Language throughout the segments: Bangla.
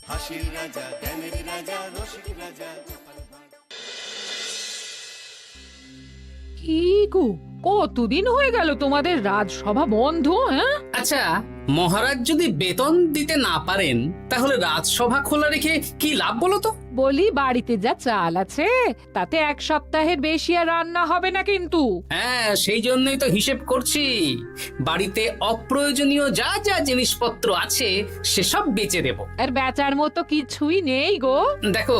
হাসির রাজা, জ্ঞানের রাজা, রসিক রাজা। কি গো, কতদিন হয়ে গেল তোমাদের রাজসভা বন্ধ? হ্যাঁ, আচ্ছা, মহারাজ যদি বেতন দিতে না পারেন তাহলে রাজসভা খোলা রেখে কি লাভ বলো তো? বলি বাড়িতে যা চাল আছে তাতে এক সপ্তাহের বেশি আর রান্না হবে না কিন্তু। হ্যাঁ, সেই জন্যই তো হিসেব করছি। বাড়িতে অপ্রয়োজনীয় যা যা জিনিসপত্র আছে সেসব বেচে দেব। আর বেচার মতো কিছুই নেই গো। দেখো,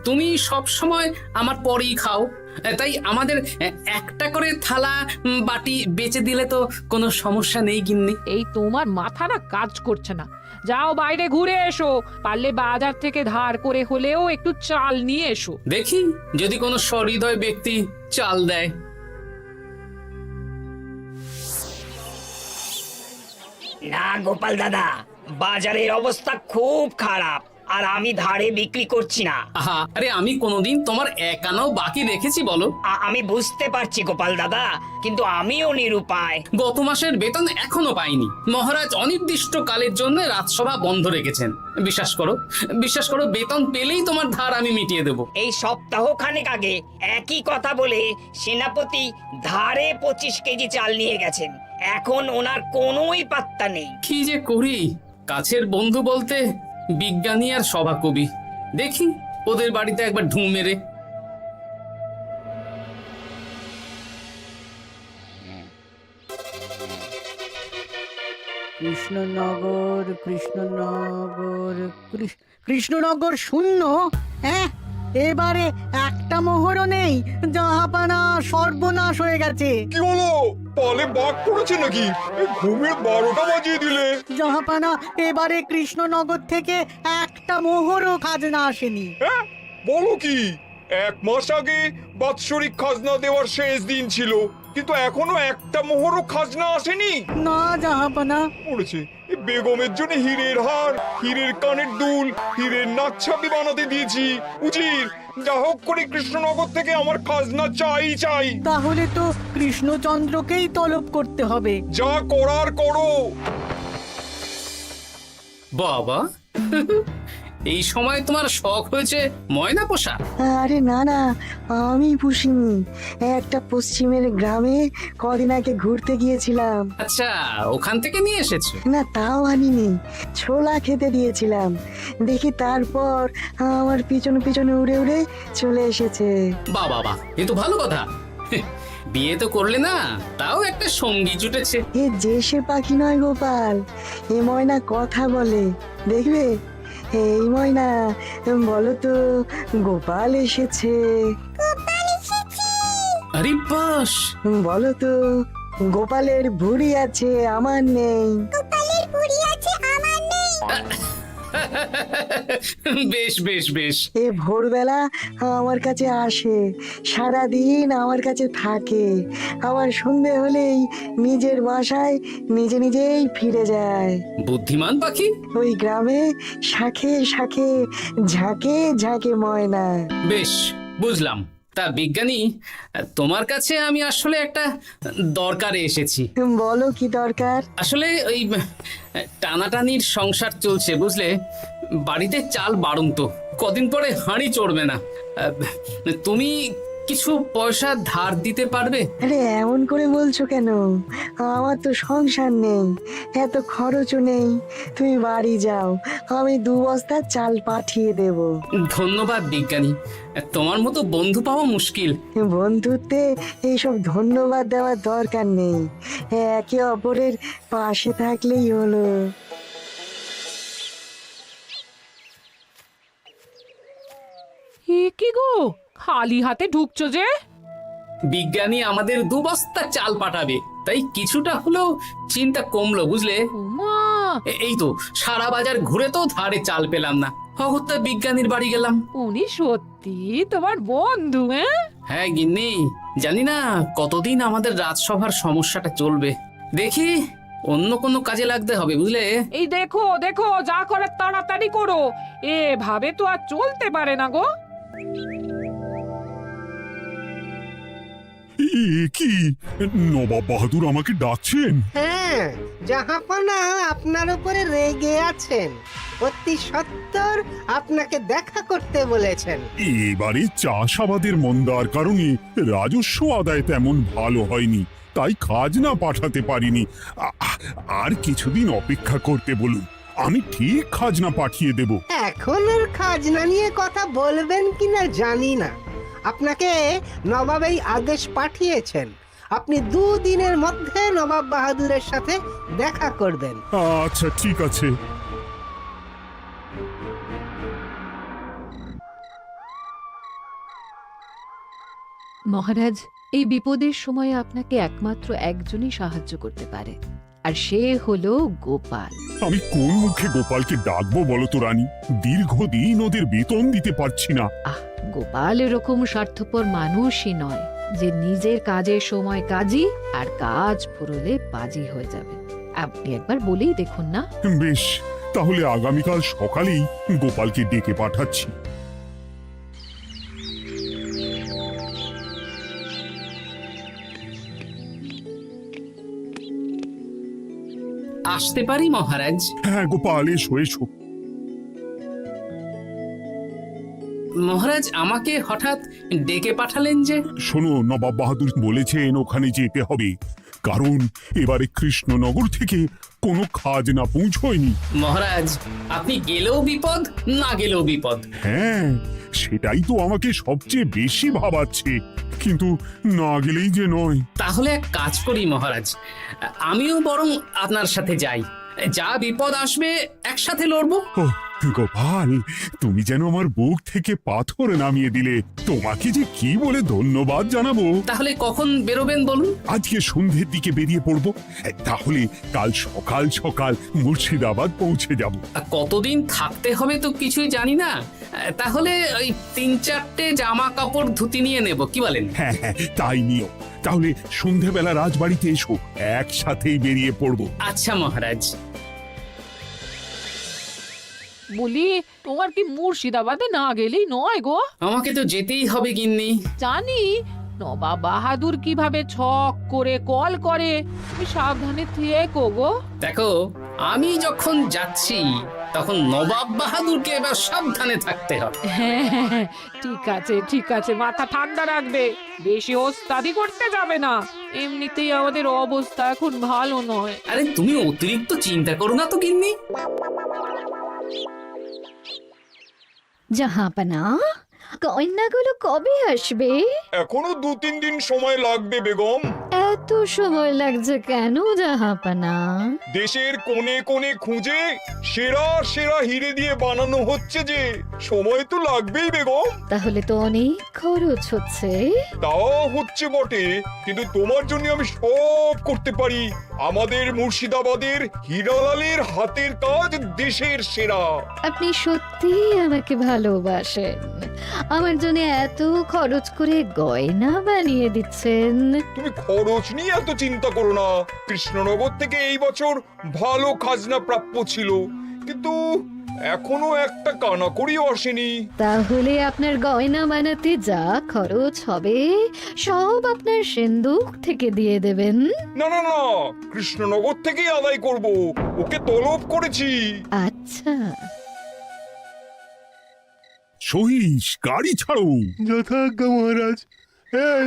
তুমি সব সময় আমার পরেই খাও, তাই আমাদের একটা করে থালা বাটি বেচে দিলে তো কোনো সমস্যা নেই গিন্নি। এই তোমার মাথা না কাজ করছে না। যাও বাইরে ঘুরে এসো, পারলে বাজার থেকে ধার করে হলেও একটু চাল নিয়ে এসো। দেখি যদি কোনো সহৃদয় ব্যক্তি চাল দেয়। না গোপাল দাদা, বাজারের অবস্থা খুব খারাপ, আর আমি ধারে বিক্রি করছি না। আহা, আরে আমি কোনোদিন তোমার একানাও বাকি রেখেছি বলো? আমি বুঝতে পারছি গোপাল দাদা, কিন্তু আমিও নিরুপায়। গত মাসের বেতন এখনো পাইনি। মহারাজ অনির্দিষ্ট কালের জন্য রাজসভা বন্ধ রেখেছেন। বিশ্বাস করো, বিশ্বাস করো, বেতন পেলেই তোমার ধার আমি মিটিয়ে দেব। এই সপ্তাহ খানেক আগে একই কথা বলে সেনাপতি ধারে 25 কেজি চাল নিয়ে গেছেন। এখন ওনার কোনোই পাত্তা নেই। কি যে করি, কাছের বন্ধু বলতে বিজ্ঞানী আর সভাকবি। দেখি ওদের বাড়িতে একবার ঢুঁ মেরে। কৃষ্ণনগর, কৃষ্ণনগর, কৃষ্ণনগর শূন্য। হ্যাঁ, এবারে একটা মোহরও নেই। জাহাপানা সর্বনাশ হয়ে গেছে। কি হলো? পালে বাঘ পড়েছে নাকি? এই ঘুমের 12টা বাজিয়ে দিলে। জাহাপানা, এবারে কৃষ্ণনগর থেকে একটা মোহরও খাজনা আসেনি। হ্যাঁ, বলো কি? 1 মাস আগে বাৎসরিক খাজনা দেওয়ার শেষ দিন ছিল, কিন্তু এখনো একটা মোহরও খাজনা আসেনি। না জাহাপানা। পড়েছে এই বেগমের জন্য হীরের হার, হীরের কানের দুল, হীরের নাকছাবি বানাতে দিয়েছি। উজির, যা হোক করে কৃষ্ণনগর থেকে আমার খাজনা চাই চাই। তাহলে তো কৃষ্ণচন্দ্রকেই তলব করতে হবে। যা করার করো। বাবা, এই সময় তোমার শখ হয়েছে ময়না পোষা? আরে না না, আমি পুষিনি। একটা পশ্চিমের গ্রামে কদিন আগে ঘুরতে গিয়েছিলাম। আচ্ছা, ওখান থেকে নিয়ে এসেছো? না, তাও আনিনি, ছোলা খেতে দিয়েছিলাম। দেখি তারপর আমার পিছনে পিছনে উড়ে উড়ে চলে এসেছে। বাহ বাহ বাহ, এ তো ভালো কথা। বিয়ে তো করলে না, তাও একটা সঙ্গী জুটেছে। এ যে সে পাখি নয় গোপাল, এ ময়না কথা বলে, দেখবে। এই ময়না, বলো তো গোপাল এসেছে। আরে বাস, বলো তো গোপালের ভুঁড়ি আছে আমার নেই। বেশ বেশ বেশ। এ ভোরবেলা আমার কাছে আসে, সারাদিন আমার কাছে থাকে, আবার সন্ধে হলেই নিজের বাসায় নিজে নিজেই ফিরে যায়। বুদ্ধিমান পাখি। ওই গ্রামে শাখে শাখে ঝাঁকে ঝাঁকে ময়না। বেশ, বুঝলাম। তা বিজ্ঞানী, তোমার কাছে আমি আসলে একটা দরকারে এসেছি। বলো কি দরকার? আসলে ওই টানাটানির সংসার চলছে, বুঝলে। বাড়িতে চাল বাড়ন্ত, কদিন পরে হাঁড়ি চড়বে না। তুমি কিছু পয়সা ধার দিতে পারবে? আরে এমন করে বলছো কেন? আমার তো সংসার নেই, এত খরচও নেই। তুমি বাড়ি যাও, আমি 2 বস্তা চাল পাঠিয়ে দেব। ধন্যবাদ বিজ্ঞানী, তোমার মতো বন্ধু পাওয়া মুশকিল। বন্ধুত্বে এইসব ধন্যবাদ দেওয়ার দরকার নেই, একে অপরের পাশে থাকলেই হলো। এ কি গো, খালি হাতে ঢুকছো যে? বিজ্ঞানী আমাদের 2 বস্তা চাল পাঠাবে, তাই কিছুটা হলেও চিন্তা কমলো, বুঝলে। ওমা, এই তো সারা বাজার ঘুরে তো ধারে চাল পেলাম না, অগত্যা বিজ্ঞানীর বাড়ি গেলাম। উনি সত্যি তোমার বন্ধু? হ্যাঁ, হ্যাঁ গিন্নি, জানি না কতদিন আমাদের রাজসভার সমস্যাটা চলবে। দেখি অন্য কোনো কাজে লাগতে হবে, বুঝলে। এই দেখো দেখো, যা করার তাড়াতাড়ি করো, এভাবে তো আর চলতে পারে না গো। কি নবাব বাহাদুর আমাকে ডাকছেন? হ্যাঁ, জাহাপনা আপনার উপরে রেগে আছেন। অতি সত্বর আপনাকে দেখা করতে বলেছেন। এবারে চাষাবাদের মন্দার কারণে রাজস্ব আদায় তেমন ভালো হয়নি, তাই খাজনা পাঠাতে পারিনি। আর কিছুদিন অপেক্ষা করতে বলুন, আমি ঠিক খাজনা পাঠিয়ে দেব। এখন আর খাজনা নিয়ে কথা বলবেন কিনা জানি না। আপনাকে নবাব এই আদেশ পাঠিয়েছেন, আপনি 2 দিনের মধ্যে নবাব বাহাদুরের সাথে দেখা করবেন। আচ্ছা ঠিক আছে। মহারাজ, এই বিপদের সময়ে আপনাকে একমাত্র একজনই সাহায্য করতে পারে, আর সে হলো গোপাল। আমি কোন মুখে গোপালকে ডাকবো বলো তো রানী? দীর্ঘদিন ওদের বেতন দিতে পারছি না। গোপাল এরকম স্বার্থপর মানুষই নয় যে নিজের কাজের সময় কাজী আর কাজ ফুরলে বাজি হয়ে যাবে। আপনি একবার বলেই দেখুন না। বেশ, তাহলে আগামীকাল সকালেই গোপালকে ডেকে পাঠাচ্ছি। আসতে পারি মহারাজ? হ্যাঁ গোপাল, এসো এসো। মহারাজ, আমাকে হঠাৎ ডেকে পাঠালেন যে? শোনো, নবাব বাহাদুর বলেছেন ওখানে যেতে হবে, কারণ এবারে কৃষ্ণনগর থেকে কোনো খাজনা পৌঁছয়নি। মহারাজ, আপনি গেলেও বিপদ, না গেলেও বিপদ। হ্যাঁ, সেটাই তো আমাকে সবচেয়ে বেশি ভাবাচ্ছে, কিন্তু না গেলেই যে নয়। তাহলে এক কাজ করি মহারাজ, আমিও বরং আপনার সাথে যাই। যা বিপদ আসবে একসাথে লড়বো। ও গোপাল, তুমি যেন আমার বুক থেকে পাথর নামিয়ে দিলে। তোমাকে যে কি বলে ধন্যবাদ জানাবো। তাহলে কখন বেরোবেন বলুন? আজকে সন্ধ্যের দিকে বেরিয়ে পড়বো, তাহলে কাল সকাল সকাল মুর্শিদাবাদ পৌঁছে যাব। কতদিন থাকতে হবে তো কিছুই জানি না, তাহলে ওই 3-4টে জামা কাপড় ধুতি নিয়ে নেব, কি বলেন? হ্যাঁ হ্যাঁ, তাই নিও। তাহলে সন্ধ্যাবেলা রাজবাড়িতে এসো, একসাথেই বেরিয়ে পড়বো। আচ্ছা মহারাজ। বলি, তোমার কি মুর্শিদাবাদে না গেলেই নয় গো? আমাকে তো যেতেই হবে গিন্নি। জানি নবাব বাহাদুর কিভাবে ছক করে কল করে, তুমি সাবধানে থেকো গো। দেখো, আমি যখন যাচ্ছি তখন নবাব বাহাদুরকে এবার সাবধানে থাকতে হবে। হ্যাঁ, ঠিক আছে, মাথা ঠান্ডা রাখবে, বেশি ওস্তাদি করতে যাবে না। এমনিতেই আমাদের অবস্থা এখন ভালো নয়। আরে তুমি অতিরিক্ত চিন্তা করো না তো গিন্নি। জাহাপনা, কন্যাগুলো কবে আসবে? এখনো 2-3 দিন সময় লাগবে বেগম। এত সময় লাগছে কেন জাহাপনা? দেশের কোণে কোণে খুঁজে সেরা সেরা হিরে দিয়ে বানানো হচ্ছে যে, সময় তো লাগবেই বেগম। তাহলে তো অনেক খরচ হচ্ছে। তাও হচ্ছে বটে, কিন্তু তোমার জন্য আমি সব করতে পারি। আমাদের মুর্শিদাবাদের হীরালালের হাতের কাজ দেশের সেরা। আপনি সত্যি আমাকে ভালোবাসেন, আমার জন্য এত খরচ করে গয়না বানিয়ে দিচ্ছেন। তুমি খরচ নিয়ে এত চিন্তা করো না। কৃষ্ণনগর থেকে এই বছর ভালো খাজনা প্রাপ্য ছিল, কিন্তু এখনো একটা কানাকড়িও আসেনি। তাহলে আপনার গয়না বানাতে যা খরচ হবে সব আপনার সিন্দুক থেকে দিয়ে দেবেন? না না না, কৃষ্ণনগর থেকেই আদায় করব, ওকে তলব করেছি। আচ্ছা, সহিস, গাড়ি ছাড়ো। যথাজ্ঞা মহারাজ। এই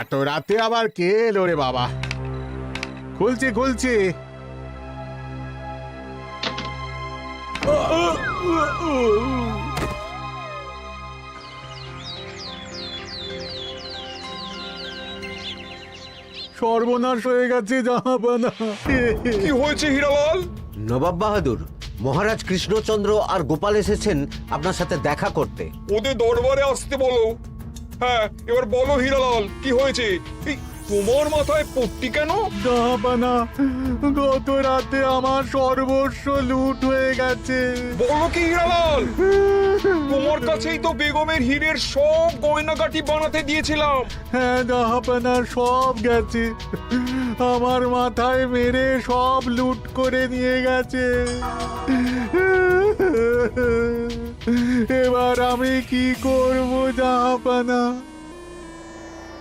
এত রাতে আবার কে এলো রে বাবা? খুলছে। সর্বনাশ হয়ে গেছে জাহাপানা। কি হয়েছে হীরালাল? নবাব বাহাদুর, মহারাজ কৃষ্ণচন্দ্র আর গোপাল এসেছেন আপনার সাথে দেখা করতে। ওদের দরবারে আসতে বলো। হ্যাঁ, এবার বলো হীরালাল, কি হয়েছে? তোমার মাথায় পট্টি কেন? জাহাপানা, গত রাতে আমার সর্বস্ব লুট হয়ে গেছে। বলো কি হীরালাল, তোমার কাছেই তো বেগমের হীরের সব গয়নাগাটি বানাতে দিয়েছিলাম। হ্যাঁ জাহাপানা, সব গেছে। আমার মাথায় মেরে সব লুট করে নিয়ে গেছে। এবার আমি কি করব জাহাপানা?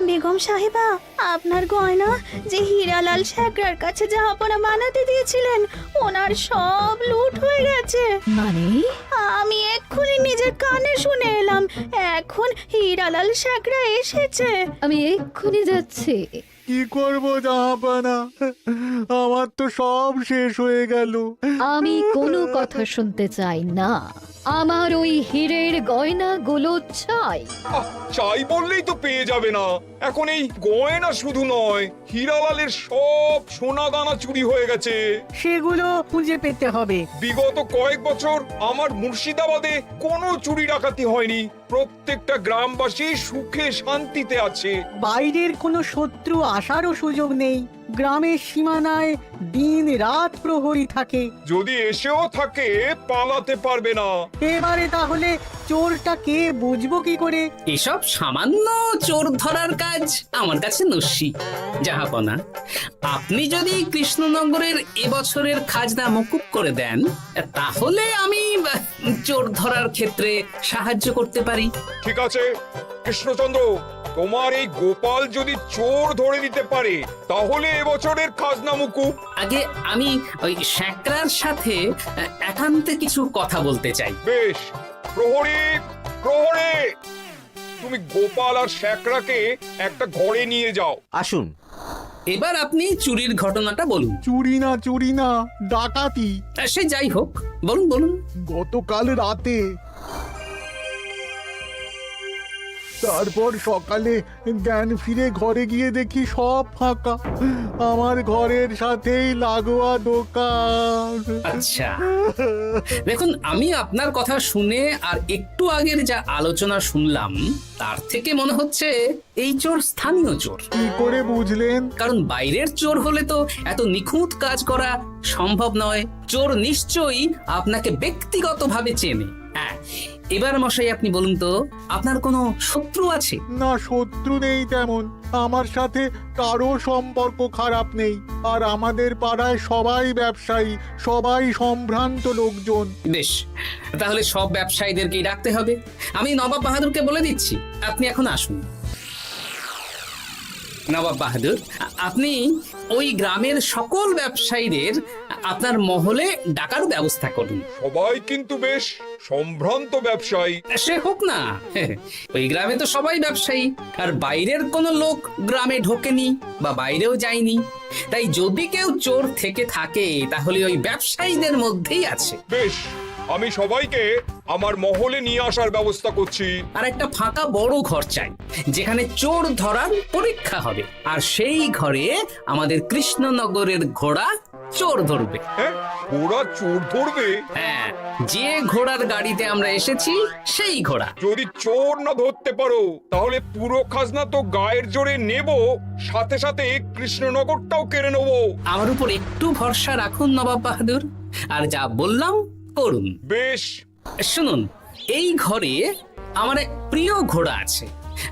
বেগম সাহেবা, আপনার গয়না যে হীরালাল শেখরার কাছে জাহাপনা বানাতে দিয়েছিলেন, ওনার সব লুট হয়ে গেছে। মানে আমি এক্ষুনি নিজের কানে শুনে এলাম, এখন হীরালাল শেখরা এসেছে। আমি এক্ষুনি যাচ্ছি। কি করব জাহাপানা? আমার তো সব শেষ হয়ে গেল। আমি কোনো কথা শুনতে চাই না। আমার ওই হীরের গয়নাগুলো চাই। চাই বললেই তো পেয়ে যাবে না। এখন এই গয়না শুধু নয়, হীরালালের সব সোনা দানা চুরি হয়ে গেছে। সেগুলো খুঁজে পেতে হবে। বিগত কয়েক বছর আমার মুর্শিদাবাদে কোনো চুরি ডাকাতি হয়নি। প্রত্যেকটা গ্রামবাসী সুখে শান্তিতে আছে। বাইরের কোনো শত্রু আসারও সুযোগ নেই। গ্রামের সীমানায় দিন রাত প্রহরী থাকে। যদি এসেও থাকে, পালাতে পারবে না। এবারে তাহলে চোরটা কে বুঝবো কি করে? এসব সামান্য চোর ধরার কাজ আমার কাছে নস্যি। জাহাপনা, আপনি যদি কৃষ্ণনগরের এবছরের খাজনা মকুব করে দেন, তাহলে আমি চোর ধরার ক্ষেত্রে সাহায্য করতে পারি। ঠিক আছে কৃষ্ণচন্দ্র, তোমার এই গোপাল যদি চোর ধরে দিতে পারে, তাহলে এবছরের খাজনা মুকুব। আগে আমি ওই শেখরার সাথে একান্তে কিছু কথা বলতে চাই। বেশ, প্রহরী প্রহরী, তুমি গোপাল আর শেখরাকে একটা ঘরে নিয়ে যাও। আসুন। এবার আপনি চুরির ঘটনাটা বলুন। চুরি না, ডাকাতি। সে যাই হোক, বলুন বলুন। গতকাল রাতে, তারপর সকালে জ্ঞান ফিরে ঘরে গিয়ে দেখি সব ফাঁকা। আমার ঘরের সাথেই লাগোয়া দোকান। আচ্ছা, দেখুন, আমি আপনার কথা শুনে আর একটু আগের যা আলোচনা শুনলাম, তার থেকে মনে হচ্ছে এই চোর স্থানীয় চোর। কি করে বুঝলেন? কারণ বাইরের চোর হলে তো এত নিখুঁত কাজ করা সম্ভব নয়। চোর নিশ্চয়ই আপনাকে ব্যক্তিগতভাবে চেনে। হ্যাঁ, এবার মশাই আপনি বলুন তো, আপনার কোনো শত্রু আছে? না, শত্রু নেই তেমন। আমার সাথে কারো সম্পর্ক খারাপ নেই। আর আমাদের পাড়ায় সবাই ব্যবসায়ী, সবাই সম্ভ্রান্ত লোকজন। বেশ, তাহলে সব ব্যবসায়ীদেরকেই ডাকতে হবে। আমি নবাব বাহাদুরকে বলে দিচ্ছি, আপনি এখন আসুন। নবাব বাহাদুর, আপনি ওই গ্রামের সকল ব্যবসায়ীদের আপনার মহলে ডাকার ব্যবস্থা করুন। সবাই কিন্তু বেশ সম্ভ্রান্ত ব্যবসায়ী। সে হোক না, ওই গ্রামে তো সবাই ব্যবসায়ী, আর বাইরের কোনো লোক গ্রামে ঢোকেনি বা বাইরেও যায়নি। তাই যদি কেউ চোর থেকে থাকে, তাহলে ওই ব্যবসায়ীদের মধ্যেই আছে। বেশ, আমি সবাইকে আমার মহলে নিয়ে আসার ব্যবস্থা করছি। আর একটা ফাঁকা বড় ঘর চাই, যেখানে চোর ধরার পরীক্ষা হবে। আর সেই ঘরে আমাদের কৃষ্ণনগরের ঘোড়া চোর ধরবে। হ্যাঁ, ঘোড়া চোর ধরবে? হ্যাঁ, যে ঘোড়ার গাড়িতে আমরা এসেছি সেই ঘোড়া। যদি চোর না ধরতে পারো, তাহলে পুরো খাজনা তো গায়ের জোরে নেব, সাথে সাথে কৃষ্ণনগরটাও কেড়ে নেব। আমার উপর একটু ভরসা রাখুন নবাব বাহাদুর, আর যা বললাম করুন। বেশ, শুনুন, এই ঘরে আমার এক প্রিয় ঘোড়া আছে,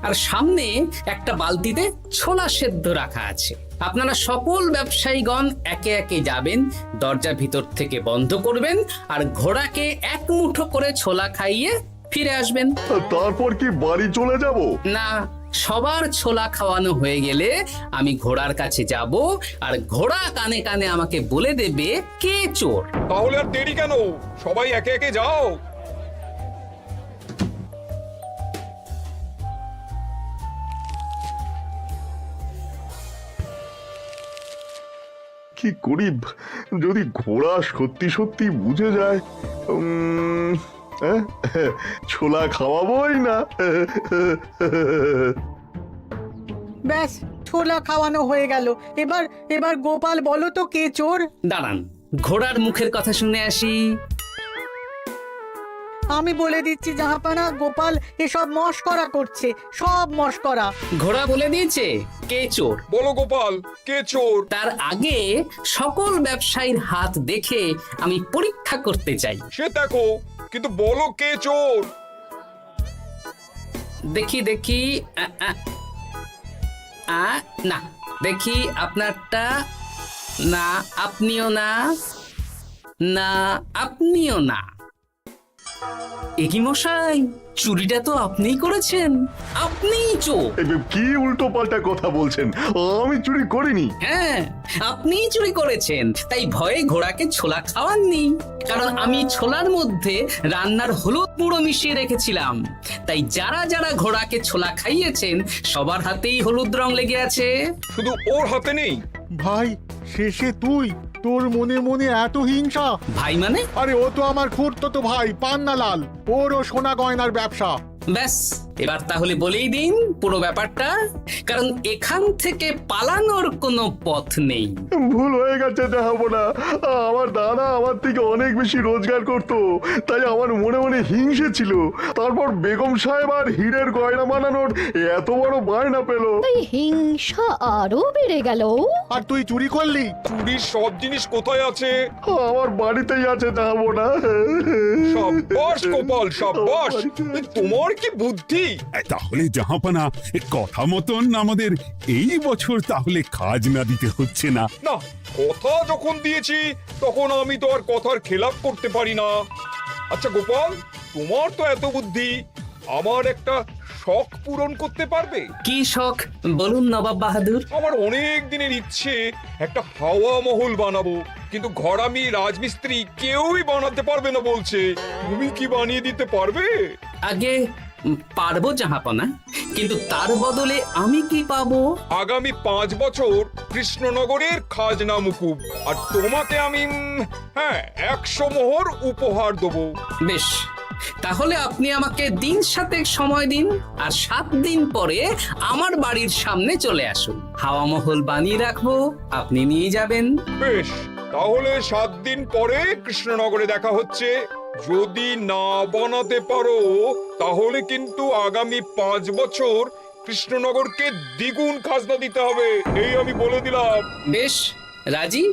আর সামনে একটা বালতিতে ছোলা সেদ্ধ রাখা আছে। আপনারা সকল ব্যবসায়ীগণ একে একে যাবেন, দরজা ভিতর থেকে বন্ধ করবেন, আর ঘোড়াকে এক মুঠো করে ছোলা খাইয়ে ফিরে আসবেন। তারপর কি বাড়ি চলে যাব? না, সবার ছোলা খাওয়ানো হয়ে গেলে আমি ঘোড়ার কাছে যাব, আর ঘোড়া কানে কানে আমাকে বলে দেবে কে চোর। তাহলে আর দেরি কেন, সবাই একে একে যাও। কি করি যদি ঘোড়া সত্যি সত্যি বুঝে যায়? ছোলা খাওয়াবোই না। ব্যাস, ছোলা খাওয়ানো হয়ে গেল। এবার গোপাল বলো তো কে চোর? দাঁড়ান, ঘোড়ার মুখের কথা শুনে আসি। আমি বলে দিচ্ছি জাহাপানা, গোপাল এসব মস্করা করছে, সব মস্করা। ঘোড়া বলে দিয়েছে কে চোর। বলো গোপাল, কে চোর? তার আগে সকল ব্যবসায়ীর হাত দেখে আমি পরীক্ষা করতে চাই। সে দেখো, কিন্তু বলো কে চোর? দেখি দেখি না, দেখি আপনারটা। না, আপনিও না। না, আপনিও না। একই মশাই, চুরিটা তো আপনিই করেছেন, আপনিই চোর। কি উল্টো পাল্টা কথা বলছেন? আমি চুরি করিনি। হ্যাঁ, আপনিই চুরি করেছেন, তাই ভয়ে ঘোড়াকে ছোলা খাওয়াননি। কারণ আমি ছোলার মধ্যে রান্নার হলুদ গুঁড়ো মিশিয়ে রেখেছিলাম, তাই যারা যারা ঘোড়াকে ছোলা খাইয়েছেন সবার হাতেই হলুদ রং লেগে আছে। শুধু ওর হাতে নেই। ভাই, শেষে তুই? তোর মনে মনে এত হিংসা? ভাই মানে? আরে ও তো আমার খুড়তো ভাই পান্নালাল, ওরও সোনা গয়নার ব্যবসা। ব্যাস, এবার তাহলে বলেই দিন পুরো ব্যাপারটা, কারণ এখান থেকে পালানোর কোনো পথ নেই। ভুল হয়ে গেছে জাহাপনা, আমার দাদা আমার থেকে অনেক বেশি রোজগার করত, তাই আমার মনে মনে হিংসে ছিল। তারপর বেগম সাহেব আর হীরের গয়না বানানোর এত বড় বায়না পেল, তাই হিংসা আরো বেড়ে গেল। আর তুই চুরি করলি? চুরির সব জিনিস কোথায় আছে? আমার বাড়িতেই আছে জাহাপনা। সাব্বাস গোপাল, সাব্বাস, তোমার কি বুদ্ধি! তাহলে জাহাপানা, কথা মতন আমাদের এই বছর তাহলে খাজনা দিতে হচ্ছে না। না, কথা যখন দিয়েছি তখন আমি তো আর কথার খেলাপ করতে পারি না। আচ্ছা গোপাল, তোমার তো এত বুদ্ধি, আমার একটা শখ পূরণ করতে পারবে? কি শখ বলুন নবাব বাহাদুর। আমার অনেক দিনের ইচ্ছে একটা হাওয়া মহল বানাবো, কিন্তু ঘরামি রাজমিস্ত্রি কেউই বানাতে পারবে না বলছে। তুমি কি বানিয়ে দিতে পারবে? আগে পারবো জাহাপনা, কিন্তু তার বদলে আমি কি পাবো? আগামী 5 বছর কৃষ্ণনগরের খাজনা মুকুব, আর তোমাকে আমি 100 মোহর উপহার দেবো। বেশ, তাহলে আপনি আমাকে দিন 7 সময় দিন, আর 7 দিন পরে আমার বাড়ির সামনে চলে আসুন। হাওয়া মহল বানিয়ে রাখবো, আপনি নিয়ে যাবেন। বেশ, তাহলে 7 দিন পরে কৃষ্ণনগরে দেখা হচ্ছে। যদি না বানাতে পারো তাহলে কিন্তু আগামী 5 বছর কৃষ্ণনগরকে দ্বিগুণ খাজনা দিতে হবে, এই আমি বলে দিলাম। বেশ, রাজি।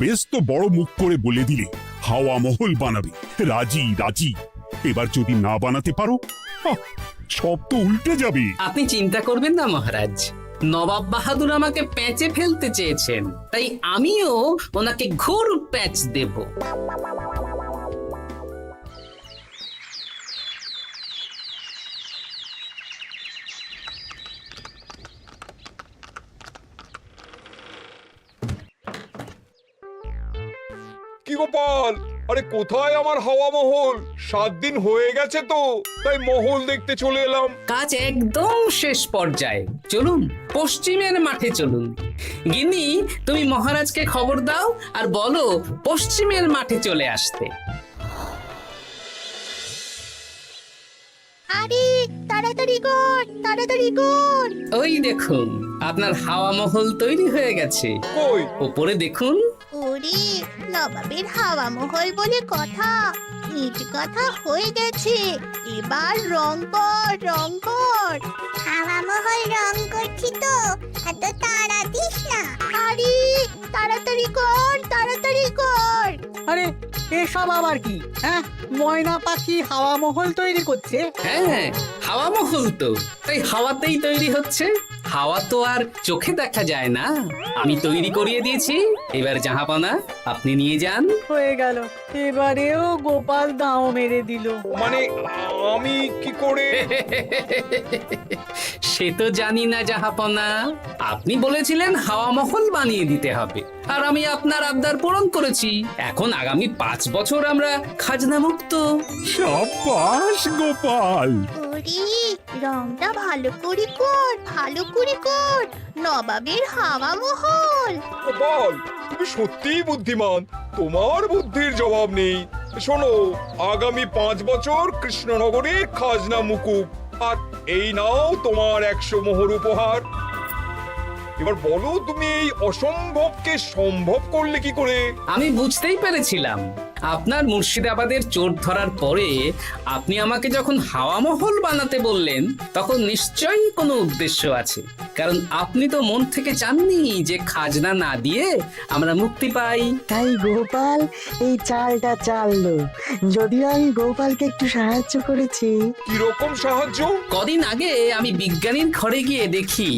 বেশ তো বড় মুখ করে বলে দিলে হাওয়া মহল বানাবে। রাজি রাজি। এবার যদি না বানাতে পারো, সব তো উল্টে যাবে। আপনি চিন্তা করবেন না মহারাজ, নবাব বাহাদুর আমাকে প্যাঁচে ফেলতে চেয়েছেন, তাই আমিও ওনাকে ঘোর প্যাঁচ দেব। কি গোপাল, আরে কোথায় আমার হাওয়া মহল? 7 দিন হয়ে গেছে তো, তাই মহল দেখতে চলে এলাম। কাজ একদম শেষ পর্যায়ে, চলুন পশ্চিমের মাঠে চলুন। গিন্নি, তুমি মহারাজকে খবর দাও আর বলো পশ্চিমের মাঠে চলে আসতে। আরে তাড়াতাড়ি কর, তাড়াতাড়ি কর। ওই দেখুন, আপনার হাওয়া মহল তৈরি হয়ে গেছে। কই? ওপরে দেখুন। ওরে, নবাবের হাওয়া মহল বলে কথা, ইট কথা হয়ে গেছে। এবার রং কর, রং কর। হাওয়া মহল রং করছি তো, এত তাড়া দিস না। আরে তাড়াতাড়ি কর, তাড়াতাড়ি কর। আরে এসব আবার কি? ময়না পাখি হাওয়া মহল তৈরি করছে? হ্যাঁ, হাওয়া মহল তো, তাই হাওয়াতেই তৈরি হচ্ছে। হাওয়া তো আর চোখে দেখা যায় না, আমি তৈরি করিয়ে দিয়েছি। এবার জাহাপানা আপনি নিয়ে যান। হয়ে গেল, এবারেও গোপাল দাও মেরে দিল। মানে আমি কি করে? সে তো জানি না জাহাপনা, আপনি বলেছিলেন হাওয়া মহল বানিয়ে দিতে হবে, আর আমি আপনার আবদার পূরণ করেছি। এখন আগামী 5 বছর আমরা খাজনা মুক্ত। সাব্বাস গোপাল। ওরে, রংটা ভালো করে কর, ভালো করে কর। নবাবের হাওয়া মহল। গোপাল, তুমি সত্যিই বুদ্ধিমান, তোমার বুদ্ধির জবাব নেই। শোনো, আগামী 5 বছর কৃষ্ণনগরের খাজনা মুকুব, আর এই নাও তোমার 100 মোহর উপহার। এবার বলো তুমি এই অসম্ভবকে সম্ভব করলে কি করে? আমি বুঝতেই পেরেছিলাম আপনার মুর্শিদাবাদের চোর ধরার পরে আপনি আমাকে যখন হাওয়া মহল বানাতে বললেন তখন নিশ্চয়ই কোনো উদ্দেশ্য আছে, কারণ আপনি তো মন থেকে চাননি যে খাজনা না দিয়ে আমরা মুক্তি পাই। তাই গোপাল এই চালটা চাললো। যদিও আমি গোপালকে একটু সাহায্য করেছি। কিরকম সাহায্য? কদিন আগে আমি বিজ্ঞানীর ঘরে গিয়ে দেখি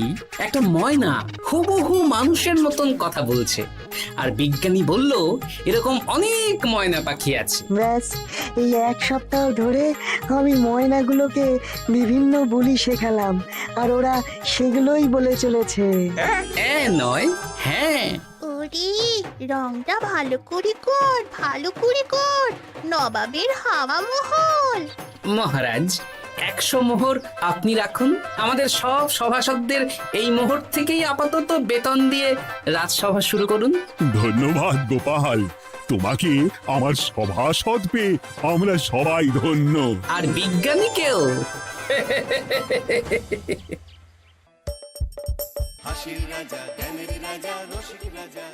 একটা ময়না হুবহু মানুষের মতন কথা বলছে, আর বিজ্ঞানী বলল এরকম অনেক ময়না পাখি আছে। ব্যাস এই এক সপ্তাহ ধরে আমি ময়নাগুলোকে বিভিন্ন বুলি শেখালাম, আর ওরা সেগুলোই বলে চলেছে। নয়, হ্যাঁ। ওরে রংটা ভালো করে কর, ভালো করে কর, নবাবের হাওয়া মহল। মহারাজ 100 মোহর আপনি রাখুন। আমাদের সব সভাসদদের এই মোহর থেকেই আপাতত বেতন দিয়ে রাজসভা শুরু করুন। ধন্যবাদ গোপাল, তোমাকে আমার সভাসদ পেয়ে আমরা সবাই ধন্য। আর বিজ্ঞানীকেও। হাসির রাজা জ্ঞানের রাজা রসিক রাজা